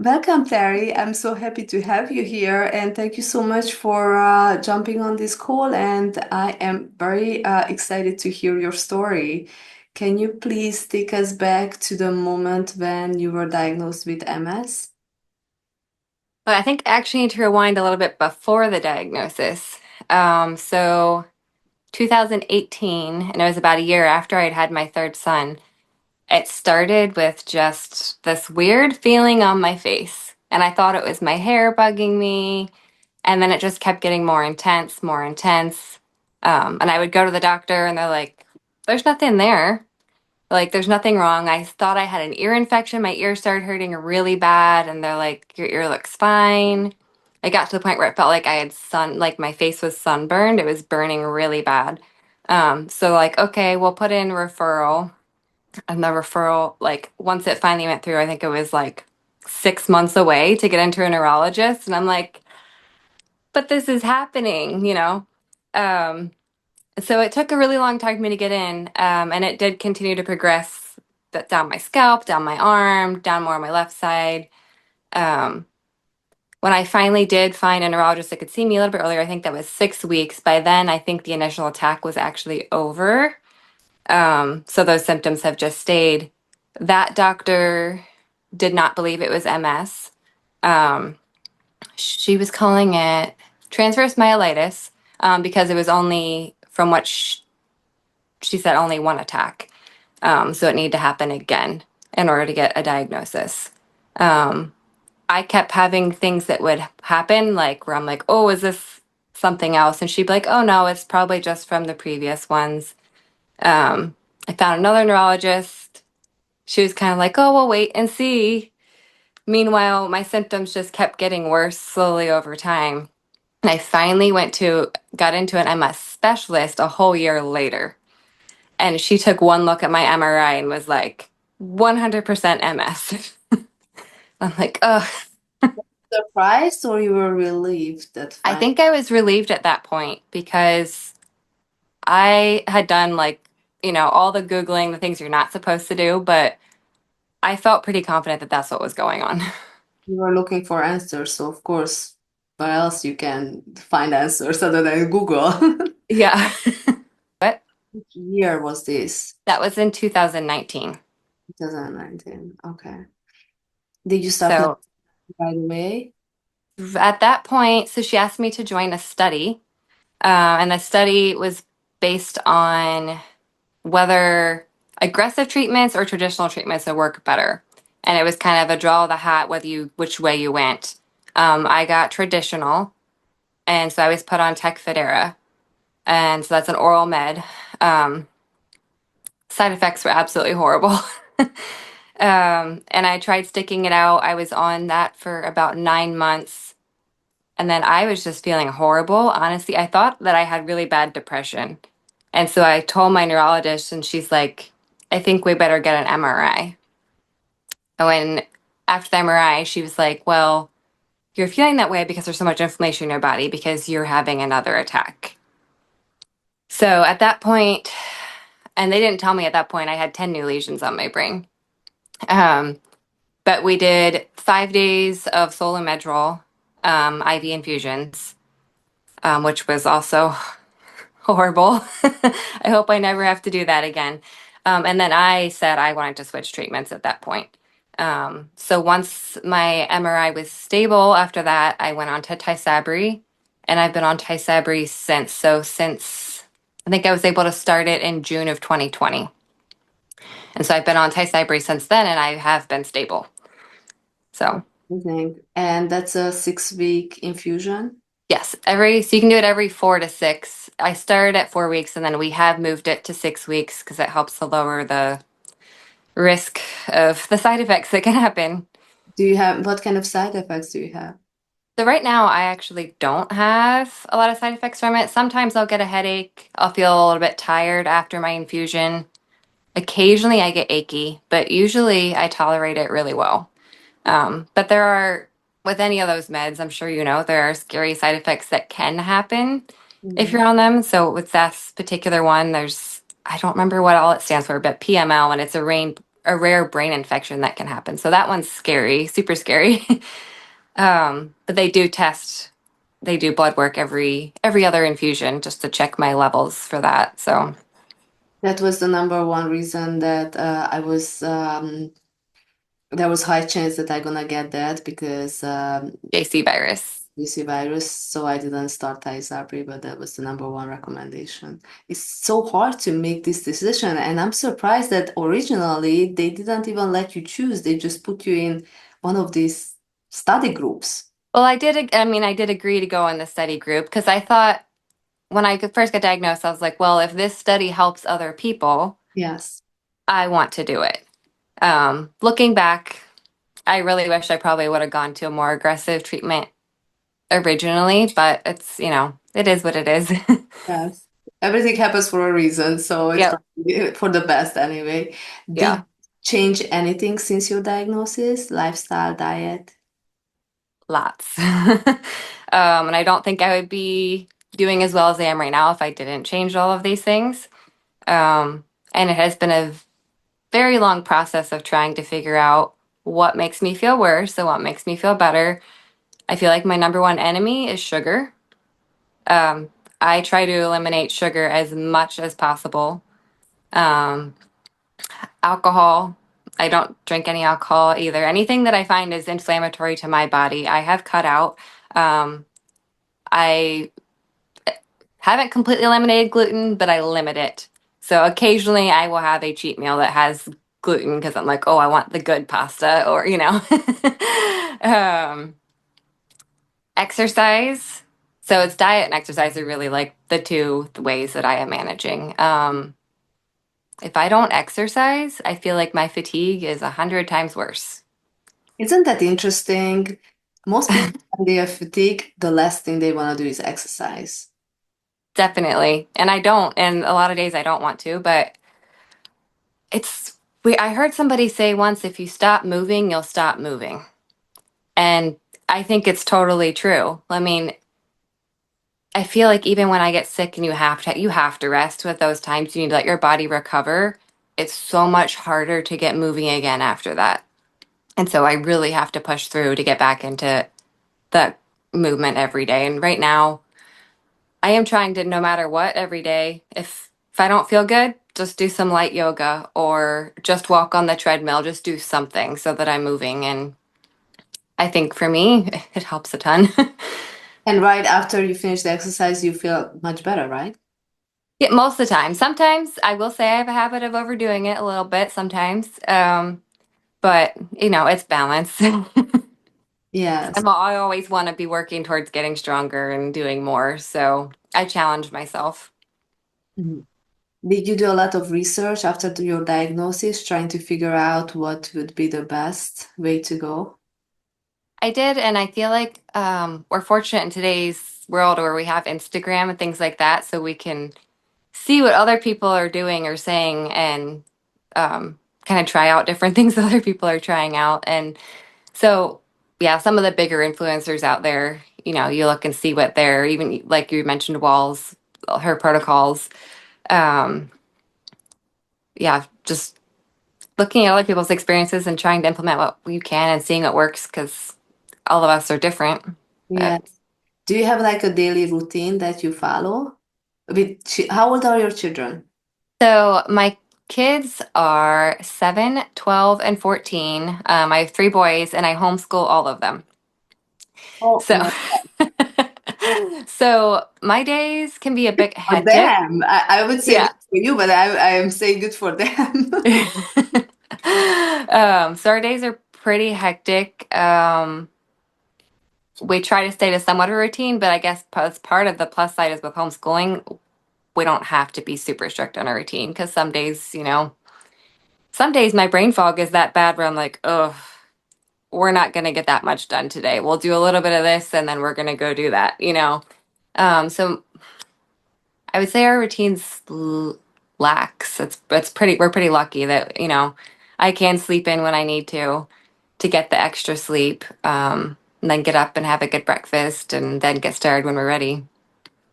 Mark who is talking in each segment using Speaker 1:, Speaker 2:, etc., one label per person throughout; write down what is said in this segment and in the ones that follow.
Speaker 1: Welcome, Terry. I'm so happy to have you here, and thank you so much for jumping on this call. And I am very excited to hear your story. Can you please take us back to the moment when you were diagnosed with MS?
Speaker 2: But I think I actually need to rewind a little bit before the diagnosis. So 2018, and it was about a year after I'd had my third son. It started with just this weird feeling on my face, and I thought it was my hair bugging me, and then it just kept getting more intense, more intense. And I would go to the doctor, and they're like, "There's nothing there." Like, there's nothing wrong. I thought I had an ear infection. My ear started hurting really bad, and they're like, your ear looks fine. I got to the point where it felt like I had like my face was sunburned. It was burning really bad. So like, okay, we'll put in referral. And the referral, like, once it finally went through, I think it was like 6 months away to get into a neurologist. And I'm like, but this is happening. Um, so it took a really long time for me to get in, and it did continue to progress down my scalp, down my arm, down more on my left side. Um, when I finally did find a neurologist that could see me a little bit earlier, I think that was 6 weeks. By then, I think the initial attack was actually over. So those symptoms have just stayed. That doctor did not believe it was MS. Um, she was calling it transverse myelitis, because it was only, from what she said, only one attack. So it needed to happen again in order to get a diagnosis. Um, I kept having things that would happen, like where I'm like, oh, is this something else? And she'd be like, oh, no, it's probably just from the previous ones. I found another neurologist. She was kind of like, oh, we'll wait and see. Meanwhile, my symptoms just kept getting worse slowly over time. And I finally got into an MS specialist a whole year later. And she took one look at my MRI and was like, 100% MS. I'm like, oh,
Speaker 1: Surprised or you were relieved that
Speaker 2: I
Speaker 1: fine?
Speaker 2: think I was relieved at that point because I had done, like, all the Googling, the things you're not supposed to do, but I felt pretty confident that that's what was going on.
Speaker 1: You were looking for answers, so of course, where else you can find answers other than Google?
Speaker 2: Yeah. But
Speaker 1: Which year was this?
Speaker 2: that was in 2019.
Speaker 1: 2019. Okay. Did you start
Speaker 2: So
Speaker 1: right away?
Speaker 2: at that point, so she asked me to join a study, and the study was based on whether aggressive treatments or traditional treatments would work better. And it was kind of a draw of the hat which way you went. I got traditional, and so I was put on Tecfidera, and so that's an oral med. Um, Side effects were absolutely horrible. And I tried sticking it out. I was on that for about 9 months. And then I was just feeling horrible. Honestly, I thought that I had really bad depression. And so I told my neurologist, and she's like, I think we better get an MRI. Oh, and after the MRI, she was like, well, you're feeling that way because there's so much inflammation in your body because you're having another attack. So at that point, and they didn't tell me at that point, I had 10 new lesions on my brain. Um, but we did 5 days of Solomedrol, IV infusions, which was also horrible. I hope I never have to do that again. And then I said I wanted to switch treatments at that point. So once my MRI was stable, after that, I went on to Tysabri, and I've been on Tysabri since. So since I think I was able to start it in June of 2020. And so I've been on Tysabri since then, and I have been stable. So
Speaker 1: Amazing. And that's a 6 week infusion.
Speaker 2: yes, so you can do it every 4 to 6. I started at 4 weeks, and then we have moved it to 6 weeks because it helps to lower the risk of the side effects that can happen.
Speaker 1: Do you have what kind of side effects do you have?
Speaker 2: So right now, I actually don't have a lot of side effects from it. Sometimes I'll get a headache. I'll feel a little bit tired after my infusion. Occasionally, I get achy, but usually I tolerate it really well. But with any of those meds, I'm sure you know, there are scary side effects that can happen if
Speaker 1: Mhm.
Speaker 2: you're on them. So with this particular one, I don't remember what all it stands for, but PML, and it's a a rare brain infection that can happen. So that one's scary, super scary. But they do blood work every other infusion just to check my levels for that. So
Speaker 1: That was the number one reason that there was high chance that I'm gonna get that because
Speaker 2: JC virus.
Speaker 1: UC virus, so I didn't start Tysabri, but that was the number one recommendation. It's so hard to make this decision, and I'm surprised that originally they didn't even let you choose. They just put you in one of these study groups.
Speaker 2: Well, I mean, I did agree to go in the study group because I thought when I first got diagnosed, I was like, well, if this study helps other people,
Speaker 1: Yes.
Speaker 2: I want to do it. Looking back, I really wish I probably would have gone to a more aggressive treatment originally, but it's, it is what it is.
Speaker 1: Yes. Everything happens for a reason, so it's
Speaker 2: Yep.
Speaker 1: probably for the best anyway. Did you
Speaker 2: Yeah.
Speaker 1: change anything since your diagnosis? Lifestyle, diet?
Speaker 2: Lots. And I don't think I would be doing as well as I am right now if I didn't change all of these things. And it has been a very long process of trying to figure out what makes me feel worse and what makes me feel better. I feel like my number one enemy is sugar. Um, I try to eliminate sugar as much as possible. Um, Alcohol, I don't drink any alcohol either. Anything that I find is inflammatory to my body, I have cut out. I haven't completely eliminated gluten, but I limit it. So occasionally I will have a cheat meal that has gluten because I'm like, oh, I want the good pasta, or, exercise. So it's diet and exercise are really like the two ways that I am managing. If I don't exercise, I feel like my fatigue is 100 times worse.
Speaker 1: Isn't that interesting? Most people, when they are fatigued, the last thing they want to do is exercise.
Speaker 2: Definitely. And I don't, and a lot of days I don't want to, but I heard somebody say once, if you stop moving, you'll stop moving. And I think it's totally true. I mean, I feel like even when I get sick and you have to rest with those times you need to let your body recover, it's so much harder to get moving again after that. And so I really have to push through to get back into that movement every day. And right now, I am trying to, no matter what, every day, if I don't feel good, just do some light yoga or just walk on the treadmill, just do something so that I'm moving. And I think for me, it helps a ton.
Speaker 1: And right after you finish the exercise, you feel much better, right?
Speaker 2: Yeah, most of the time. Sometimes I will say I have a habit of overdoing it a little bit sometimes. But it's balance.
Speaker 1: Yes.
Speaker 2: I always want to be working towards getting stronger and doing more. So I challenge myself.
Speaker 1: Mhm. Did you do a lot of research after your diagnosis, trying to figure out what would be the best way to go?
Speaker 2: I did, and I feel like we're fortunate in today's world where we have Instagram and things like that, so we can see what other people are doing or saying and kind of try out different things that other people are trying out. And so, yeah, some of the bigger influencers out there, you look and see what they're even like you mentioned, Walls, her protocols. Um, yeah, just looking at other people's experiences and trying to implement what you can and seeing what works because all of us are different. But
Speaker 1: Yes. Do you have like a daily routine that you follow? How old are your children?
Speaker 2: so my kids are 7, 12, and 14. I have three boys and I homeschool all of them.
Speaker 1: Oh
Speaker 2: So,
Speaker 1: my,
Speaker 2: so my days can be a bit
Speaker 1: for
Speaker 2: hectic.
Speaker 1: them. I would say good
Speaker 2: Yeah.
Speaker 1: for you, but I am saying good for them.
Speaker 2: So our days are pretty hectic. We try to stay to somewhat of a routine, but I guess as part of the plus side is with homeschooling, we don't have to be super strict on our routine because some days my brain fog is that bad where I'm like, oh, we're not going to get that much done today. We'll do a little bit of this and then we're going to go do that. So I would say our routine's lax. We're pretty lucky that, I can sleep in when I need to get the extra sleep, and then get up and have a good breakfast and then get started when we're ready.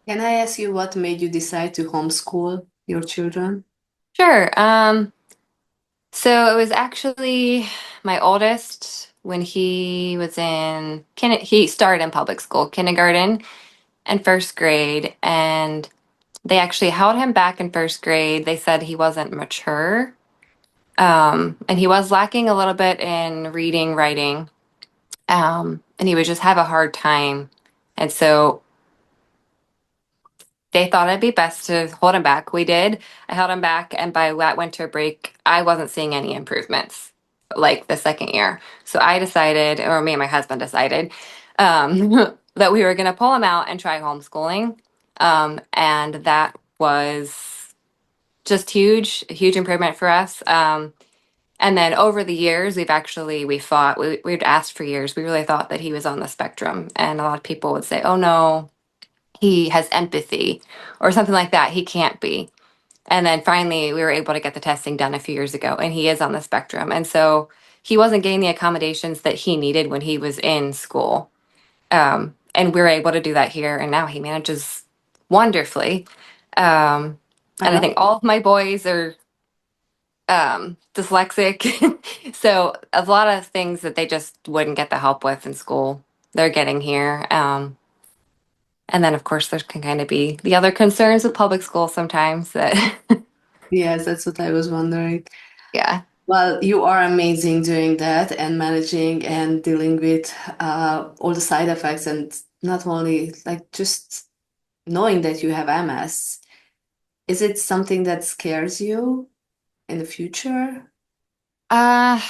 Speaker 1: Can I ask you what made you decide to homeschool your children?
Speaker 2: Sure. So it was actually my oldest when he was in he started in public school, kindergarten and first grade, and they actually held him back in first grade. They said he wasn't mature, and he was lacking a little bit in reading, writing, and he would just have a hard time. And so they thought it'd be best to hold him back. We did. I held him back, and by that winter break, I wasn't seeing any improvements like the second year. So I decided, or me and my husband decided, that we were going to pull him out and try homeschooling. And that was just huge, a huge improvement for us. And then over the years, we'd asked for years, we really thought that he was on the spectrum. And a lot of people would say, oh no, he has empathy or something like that. He can't be. And then finally, we were able to get the testing done a few years ago, and he is on the spectrum. And so he wasn't getting the accommodations that he needed when he was in school. And we were able to do that here, and now he manages wonderfully. Um,
Speaker 1: I
Speaker 2: and I
Speaker 1: love
Speaker 2: think all of my boys are dyslexic. So a lot of things that they just wouldn't get the help with in school, they're getting here. And then, of course, there can kind of be the other concerns with public school sometimes that,
Speaker 1: Yes, that's what I was wondering.
Speaker 2: yeah,
Speaker 1: Well, you are amazing doing that and managing and dealing with all the side effects, and not only like just knowing that you have MS. Is it something that scares you in the future?
Speaker 2: uh,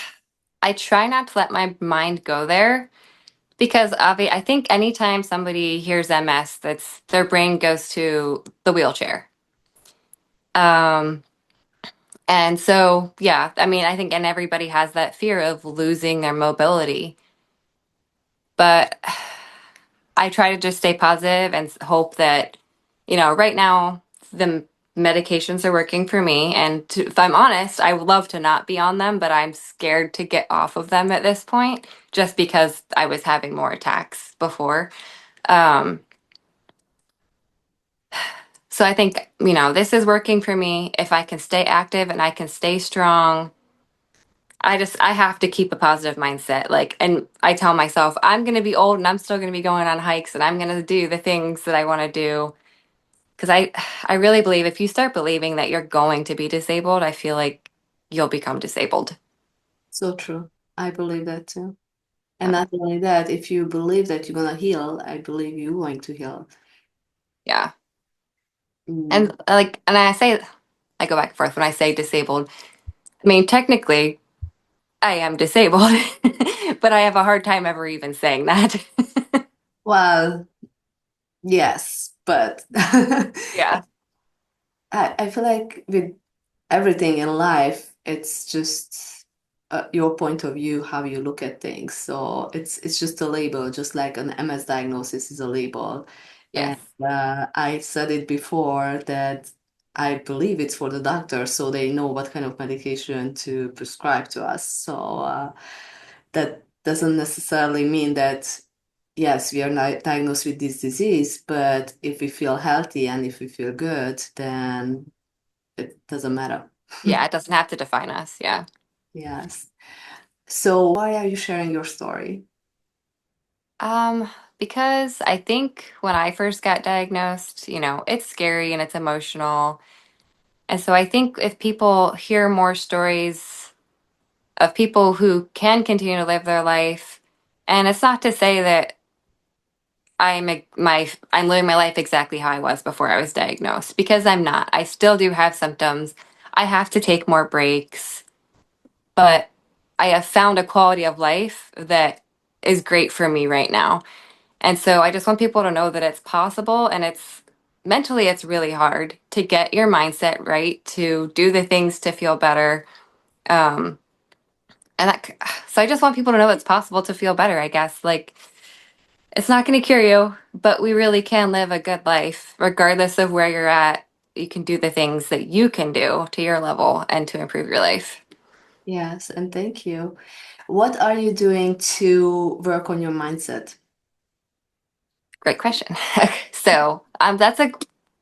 Speaker 2: I try not to let my mind go there because I think anytime somebody hears MS, that's their brain goes to the wheelchair. Um, and so, yeah, I mean, I think, and everybody has that fear of losing their mobility, but I try to just stay positive and hope that, right now the medications are working for me. And if I'm honest, I would love to not be on them, but I'm scared to get off of them at this point just because I was having more attacks before. Um, so I think, this is working for me. If I can stay active and I can stay strong, I have to keep a positive mindset. Like, and I tell myself, I'm going to be old and I'm still going to be going on hikes and I'm going to do the things that I want to do. Because I really believe if you start believing that you're going to be disabled, I feel like you'll become disabled.
Speaker 1: So true. I believe that too. And
Speaker 2: Yeah.
Speaker 1: not only that, if you believe that you're gonna heal, I believe you're going to heal.
Speaker 2: Yeah.
Speaker 1: Mm.
Speaker 2: And I go back and forth when I say disabled. I mean, technically, I am disabled, but I have a hard time ever even saying that.
Speaker 1: Well, yes, but
Speaker 2: Yeah.
Speaker 1: I feel like with everything in life, it's just your point of view, how you look at things. So it's just a label, just like an MS diagnosis is a label. And
Speaker 2: Yes.
Speaker 1: I said it before that I believe it's for the doctor, so they know what kind of medication to prescribe to us. So that doesn't necessarily mean that yes, we are not diagnosed with this disease, but if we feel healthy and if we feel good, then it doesn't matter.
Speaker 2: Yeah, it doesn't have to define us. Yeah.
Speaker 1: Yes. So why are you sharing your story?
Speaker 2: Um, because I think when I first got diagnosed, it's scary and it's emotional. And so I think if people hear more stories of people who can continue to live their life, and it's not to say that I'm living my life exactly how I was before I was diagnosed, because I'm not. I still do have symptoms. I have to take more breaks, but I have found a quality of life that is great for me right now. And so I just want people to know that it's possible, and it's really hard to get your mindset right, to do the things to feel better. Um, so I just want people to know it's possible to feel better, I guess. Like, it's not going to cure you, but we really can live a good life regardless of where you're at. You can do the things that you can do to your level and to improve your life.
Speaker 1: Yes, and thank you. What are you doing to work on your mindset?
Speaker 2: Great question. So that's a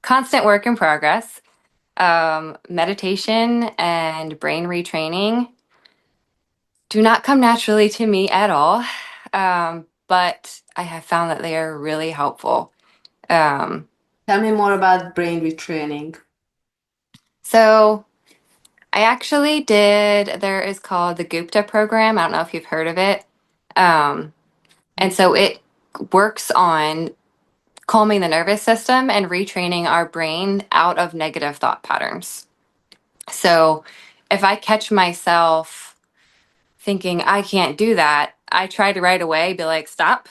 Speaker 2: constant work in progress. Meditation and brain retraining do not come naturally to me at all, but I have found that they are really helpful. Um,
Speaker 1: Tell me more about brain retraining.
Speaker 2: so I actually did, there is called the Gupta program. I don't know if you've heard of it. Um, and so it works on calming the nervous system and retraining our brain out of negative thought patterns. So if I catch myself thinking I can't do that, I try to right away be like, stop.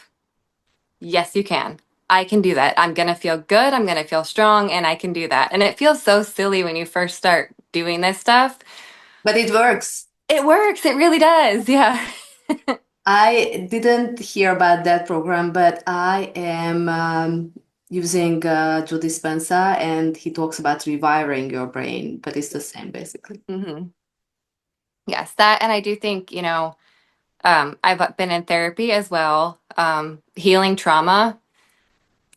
Speaker 2: Yes, you can. I can do that. I'm going to feel good. I'm going to feel strong, and I can do that. And it feels so silly when you first start doing this stuff.
Speaker 1: But it works.
Speaker 2: It works. It really does. Yeah.
Speaker 1: I didn't hear about that program, but I am using Joe Dispenza, and he talks about rewiring your brain, but it's the same basically.
Speaker 2: hmm Yes, that. And I do think, I've been in therapy as well. Healing trauma,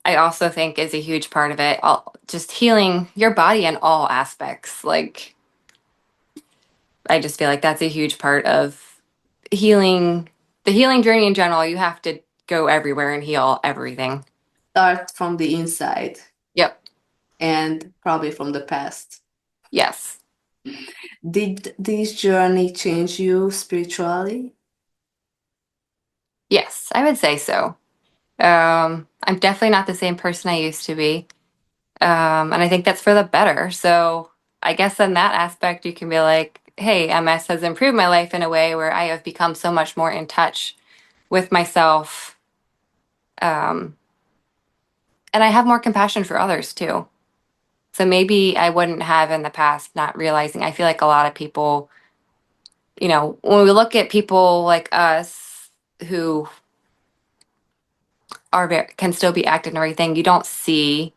Speaker 2: I also think is a huge part of it. Just healing your body in all aspects. Like, I just feel like that's a huge part of healing, the healing journey in general. You have to go everywhere and heal everything.
Speaker 1: Start from the inside
Speaker 2: Yep.
Speaker 1: and probably from the past.
Speaker 2: Yes.
Speaker 1: Did this journey change you spiritually?
Speaker 2: Yes, I would say so. I'm definitely not the same person I used to be. And I think that's for the better. So I guess in that aspect, you can be like, hey, MS has improved my life in a way where I have become so much more in touch with myself. Um, and I have more compassion for others too. So maybe I wouldn't have in the past, not realizing. I feel like a lot of people, when we look at people like us who can still be active and everything, you don't see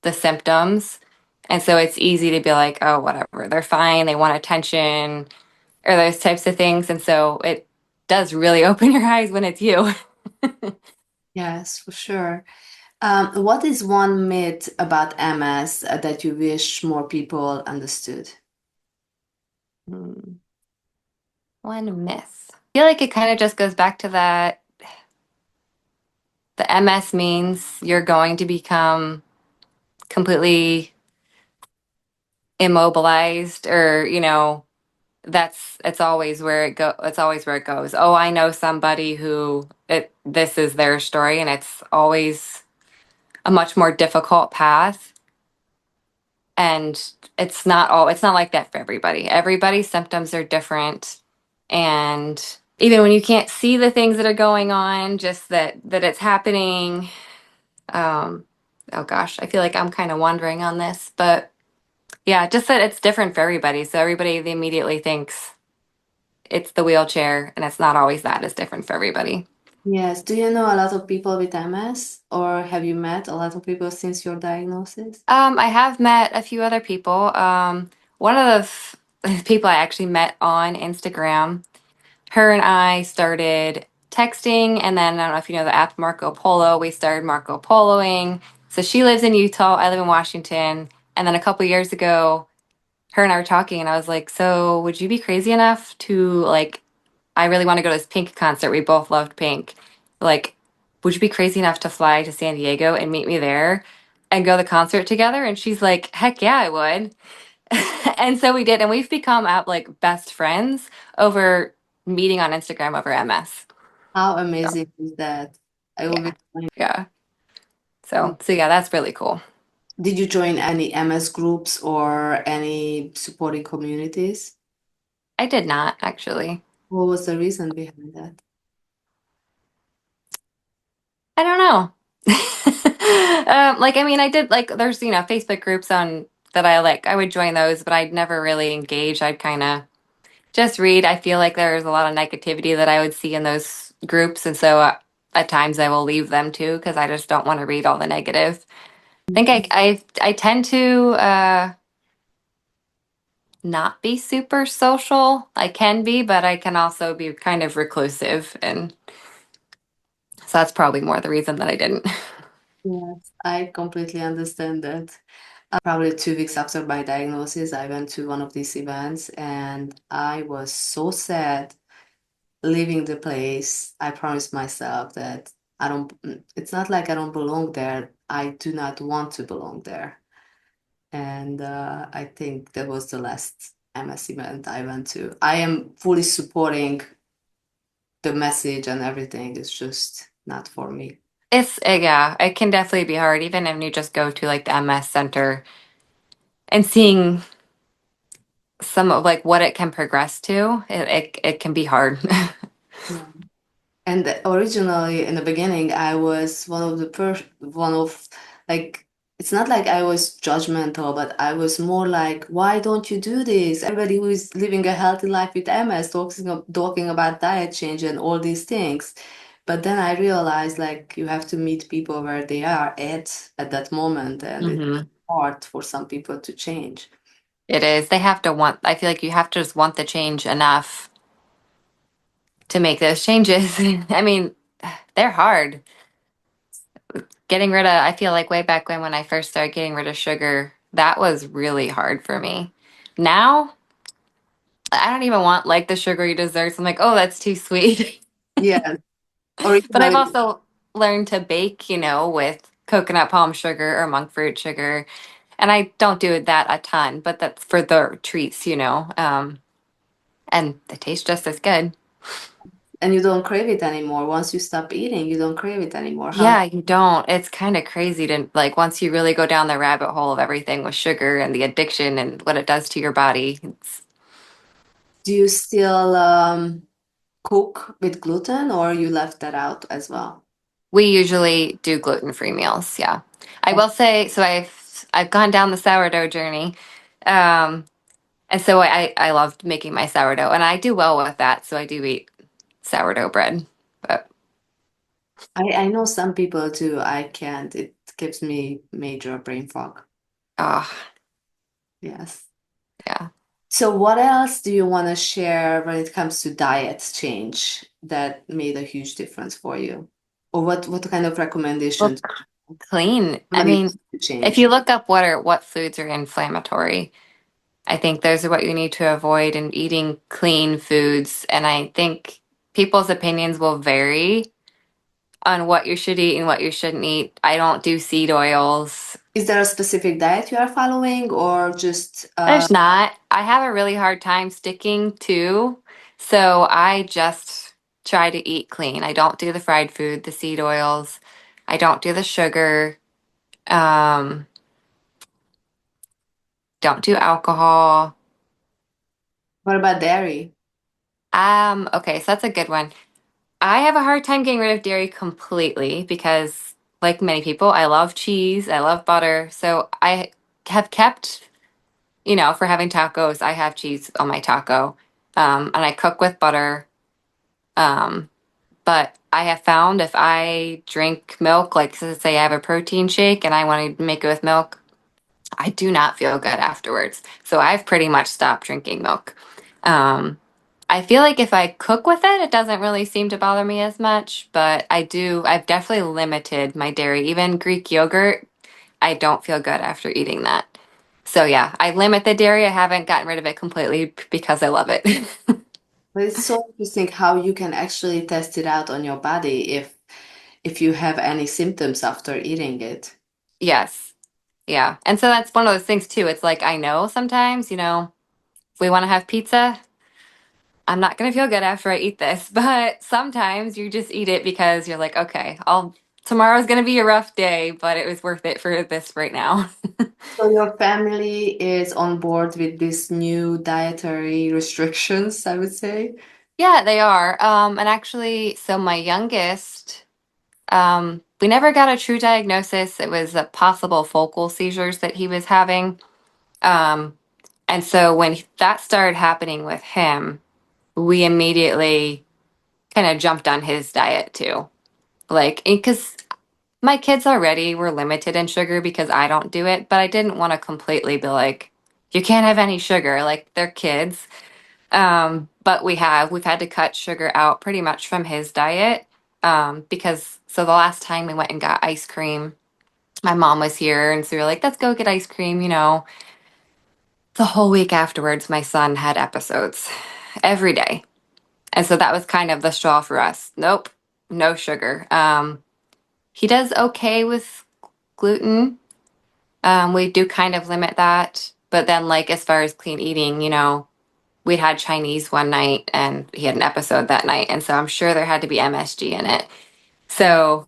Speaker 2: the symptoms. And so it's easy to be like, oh, whatever, they're fine, they want attention, or those types of things. And so it does really open your eyes when it's you.
Speaker 1: Yes, for sure. What is one myth about MS that you wish more people understood?
Speaker 2: Hmm. One myth. I feel like it kind of just goes back to that the MS means you're going to become completely immobilized or, it's always where it's always where it goes. Oh, I know somebody who this is their story and it's always a much more difficult path. And it's not like that for everybody. Everybody's symptoms are different. And even when you can't see the things that are going on, just that it's happening. Um, oh gosh, I feel like I'm kind of wandering on this, but yeah, just that it's different for everybody. So everybody they immediately thinks it's the wheelchair, and it's not always that. It's different for everybody.
Speaker 1: Yes. Do you know a lot of people with MS, or have you met a lot of people since your diagnosis?
Speaker 2: I have met a few other people. One of the people I actually met on Instagram, her and I started texting, and then I don't know if you know the app Marco Polo. We started Marco Poloing. So she lives in Utah. I live in Washington. And then a couple years ago, her and I were talking, and I was like, "So, would you be crazy enough to like? I really want to go to this Pink concert. We both loved Pink. Like, would you be crazy enough to fly to San Diego and meet me there and go to the concert together?" And she's like, "Heck yeah, I would." And so we did, and we've become out like best friends over meeting on Instagram over MS.
Speaker 1: How
Speaker 2: So
Speaker 1: amazing is that? I always
Speaker 2: yeah, yeah. So yeah, that's really cool.
Speaker 1: Did you join any MS groups or any supporting communities?
Speaker 2: I did not actually.
Speaker 1: What was the reason behind that?
Speaker 2: I don't know. Like I mean, I did like there's Facebook groups on that I like. I would join those, but I'd never really engage. I'd kind of just read. I feel like there's a lot of negativity that I would see in those groups, and so at times I will leave them too because I just don't want to read all the negative. I think I tend to not be super social. I can be, but I can also be kind of reclusive, and so that's probably more the reason that I didn't.
Speaker 1: Yes, I completely understand that. Probably 2 weeks after my diagnosis, I went to one of these events and I was so sad leaving the place. I promised myself that I don't, it's not like I don't belong there. I do not want to belong there. And I think that was the last MS event I went to. I am fully supporting the message and everything. It's just not for me.
Speaker 2: Yeah, it can definitely be hard, even if you just go to like the MS center and seeing some of like what it can progress to. It can be hard.
Speaker 1: Yeah. And originally, in the beginning, I was one of like, it's not like I was judgmental, but I was more like, why don't you do this? Everybody who is living a healthy life with MS talking about diet change and all these things. But then I realized like you have to meet people where they are at that moment, and it's
Speaker 2: hmm
Speaker 1: hard for some people to change.
Speaker 2: It is. They have to want, I feel like you have to just want the change enough to make those changes. I mean, they're hard. Getting rid of, I feel like way back when I first started getting rid of sugar, that was really hard for me. Now, I don't even want like the sugary desserts. I'm like, oh, that's too sweet.
Speaker 1: Yeah,
Speaker 2: But I've
Speaker 1: originally.
Speaker 2: also learned to bake, with coconut palm sugar or monk fruit sugar. And I don't do that a ton, but that's for the treats, and they taste just as good.
Speaker 1: And you don't crave it anymore. Once you stop eating, you don't crave it anymore. How
Speaker 2: Yeah, you don't. It's kind of crazy to like once you really go down the rabbit hole of everything with sugar and the addiction and what it does to your body.
Speaker 1: do you still cook with gluten or you left that out as well?
Speaker 2: We usually do gluten-free meals, yeah. I
Speaker 1: Oh,
Speaker 2: will say, so I've gone down the sourdough journey. Um, and so I loved making my sourdough and I do well with that, so I do eat sourdough bread. But
Speaker 1: I know some people do. I can't. It gives me major brain fog.
Speaker 2: oh,
Speaker 1: Yes.
Speaker 2: yeah.
Speaker 1: So what else do you want to share when it comes to diet change that made a huge difference for you? Or what kind of
Speaker 2: Well,
Speaker 1: recommendations
Speaker 2: clean. I
Speaker 1: somebody
Speaker 2: mean,
Speaker 1: to
Speaker 2: if
Speaker 1: change?
Speaker 2: you look up what foods are inflammatory, I think those are what you need to avoid in eating clean foods. And I think people's opinions will vary on what you should eat and what you shouldn't eat. I don't do seed oils.
Speaker 1: Is there a specific diet you are following or just
Speaker 2: There's not. I have a really hard time sticking to, so I just try to eat clean. I don't do the fried food, the seed oils. I don't do the sugar. Um, don't do alcohol.
Speaker 1: what about dairy?
Speaker 2: Okay, so that's a good one. I have a hard time getting rid of dairy completely because, like many people, I love cheese, I love butter. So I have kept, for having tacos, I have cheese on my taco. And I cook with butter. Um, but I have found if I drink milk, like say I have a protein shake and I want to make it with milk, I do not feel good afterwards. So I've pretty much stopped drinking milk. Um, I feel like if I cook with it, it doesn't really seem to bother me as much, but I've definitely limited my dairy. Even Greek yogurt, I don't feel good after eating that. So yeah, I limit the dairy. I haven't gotten rid of it completely because I love it.
Speaker 1: But it's so interesting how you can actually test it out on your body if you have any symptoms after eating it.
Speaker 2: Yes. Yeah. And so that's one of those things too. It's like I know sometimes, if we want to have pizza, I'm not going to feel good after I eat this, but sometimes you just eat it because you're like, okay, tomorrow's going to be a rough day, but it was worth it for this right now.
Speaker 1: So your family is on board with these new dietary restrictions, I would say.
Speaker 2: Yeah, they are. And actually, so my youngest, we never got a true diagnosis. It was a possible focal seizures that he was having. Um, and so when that started happening with him, we immediately kind of jumped on his diet too. Like, because my kids already were limited in sugar because I don't do it, but I didn't want to completely be like, you can't have any sugar. Like, they're kids. But we've had to cut sugar out pretty much from his diet. Because so the last time we went and got ice cream, My mom was here, and so we were like, let's go get ice cream, you know. The whole week afterwards, my son had episodes every day. And so that was kind of the straw for us. Nope, no sugar. He does okay with gluten. We do kind of limit that. But then, like, as far as clean eating, you know, we'd had Chinese one night and he had an episode that night. And so I'm sure there had to be MSG in it. So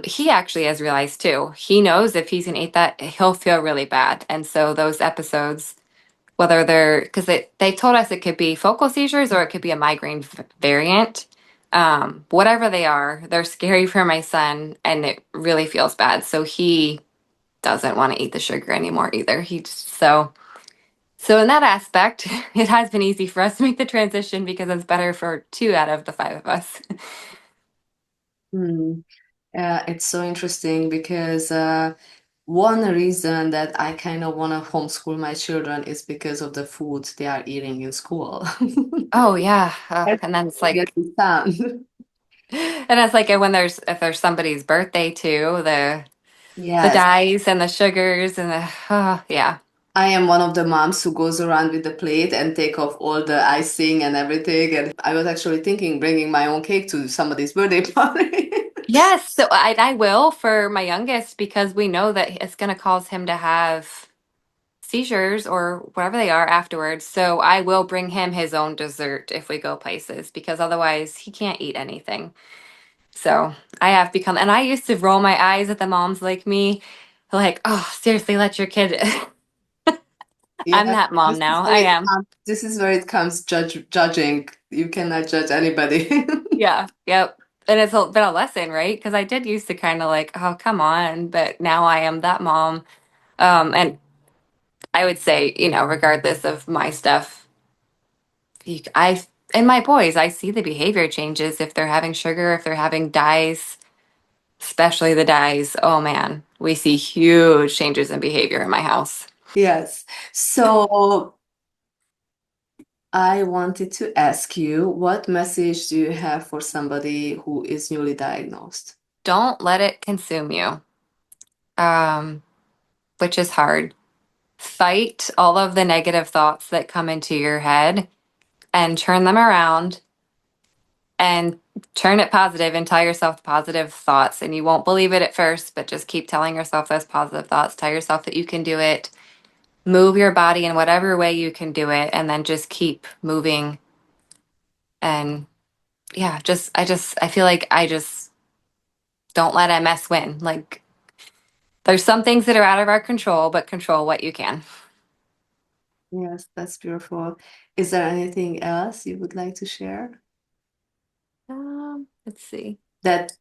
Speaker 2: he actually has realized too, he knows if he's gonna eat that, he'll feel really bad. And so those episodes, whether they're, because they told us it could be focal seizures or it could be a migraine variant. Whatever they are, they're scary for my son and it really feels bad. So he doesn't want to eat the sugar anymore either. So in that aspect, it has been easy for us to make the transition because it's better for two out of the five of us.
Speaker 1: Hmm. It's so interesting because one reason that I kind of want to homeschool my children is because of the food they are eating in school.
Speaker 2: Oh yeah.
Speaker 1: That's
Speaker 2: And then it's
Speaker 1: really
Speaker 2: like,
Speaker 1: understand.
Speaker 2: and it's like when there's if there's somebody's birthday too, the
Speaker 1: Yes,
Speaker 2: dyes and the sugars and the yeah.
Speaker 1: I am one of the moms who goes around with the plate and take off all the icing and everything. And I was actually thinking bringing my own cake to somebody's birthday party.
Speaker 2: Yes, so I will for my youngest because we know that it's going to cause him to have seizures or whatever they are afterwards. So I will bring him his own dessert if we go places because otherwise he can't eat anything. So I have become, and I used to roll my eyes at the moms like me, like, oh, seriously, let your kid. I'm
Speaker 1: Yeah,
Speaker 2: that mom now. I am.
Speaker 1: this is where it comes judging. You cannot judge anybody.
Speaker 2: Yeah, yep. And it's been a lesson, right? Because I did used to kind of like, oh, come on. But now I am that mom. And I would say, you know, regardless of my stuff, I and my boys, I see the behavior changes if they're having sugar, if they're having dyes, especially the dyes. Oh man, we see huge changes in behavior in my house.
Speaker 1: Yes. So I wanted to ask you, what message do you have for somebody who is newly diagnosed?
Speaker 2: Don't let it consume you, um, which is hard. Fight all of the negative thoughts that come into your head and turn them around and turn it positive and tell yourself positive thoughts. And you won't believe it at first, but just keep telling yourself those positive thoughts. Tell yourself that you can do it. Move your body in whatever way you can do it, and then just keep moving. And yeah, I feel like I just don't let MS win. Like, there's some things that are out of our control, but control what you can.
Speaker 1: Yes, that's beautiful. Is there anything else you would like to share
Speaker 2: Let's see.
Speaker 1: that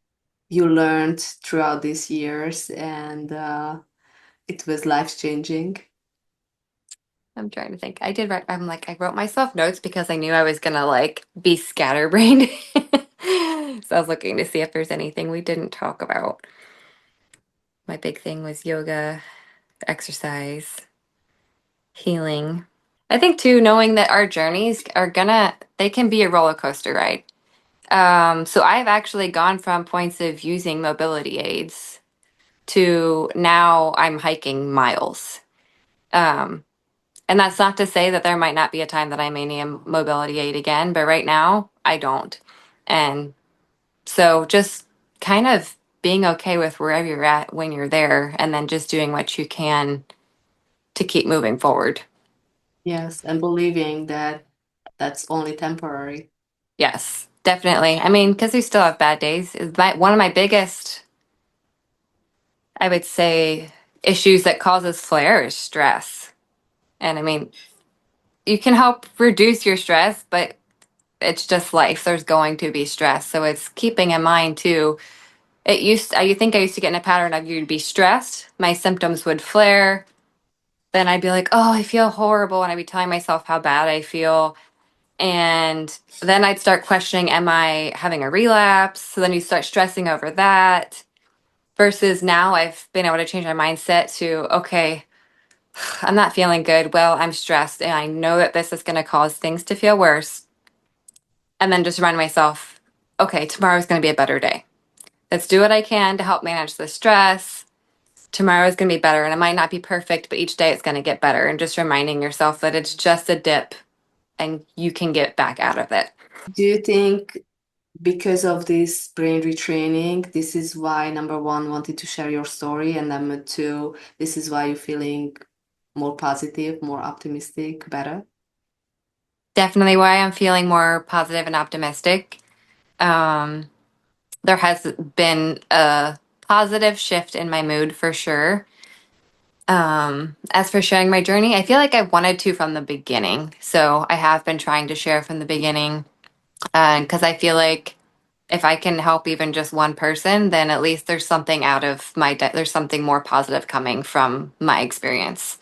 Speaker 1: you learned throughout these years and it was life-changing?
Speaker 2: I'm trying to think. I did write, I'm like, I wrote myself notes because I knew I was gonna like be scatterbrained. So I was looking to see if there's anything we didn't talk about. My big thing was yoga, exercise, healing. I think too, knowing that our journeys are they can be a roller coaster ride. So I've actually gone from points of using mobility aids to now I'm hiking miles. Um, And that's not to say that there might not be a time that I may need a mobility aid again, but right now I don't. And so just kind of being okay with wherever you're at when you're there and then just doing what you can to keep moving forward.
Speaker 1: Yes, and believing that that's only temporary.
Speaker 2: Yes, definitely. I mean, because we still have bad days. One of my biggest, I would say, issues that causes flare is stress. And I mean, you can help reduce your stress, but it's just life. There's going to be stress. So it's keeping in mind too. I think I used to get in a pattern of you'd be stressed, my symptoms would flare, then I'd be like, oh, I feel horrible. And I'd be telling myself how bad I feel. And then I'd start questioning, am I having a relapse? So then you start stressing over that. Versus now I've been able to change my mindset to, okay, I'm not feeling good. Well, I'm stressed and I know that this is going to cause things to feel worse. And then just remind myself, okay, tomorrow's going to be a better day. let's do what I can to help manage the stress. Tomorrow is going to be better, and it might not be perfect, but each day it's going to get better. And just reminding yourself that it's just a dip and you can get back out of it.
Speaker 1: Do you think because of this brain retraining, this is why number one wanted to share your story, and number two, this is why you're feeling more positive, more optimistic, better?
Speaker 2: Definitely why I'm feeling more positive and optimistic. Um, there has been a positive shift in my mood for sure. As for sharing my journey, I feel like I wanted to from the beginning. So I have been trying to share from the beginning because I feel like if I can help even just one person, then at least there's something out of there's something more positive coming from my experience.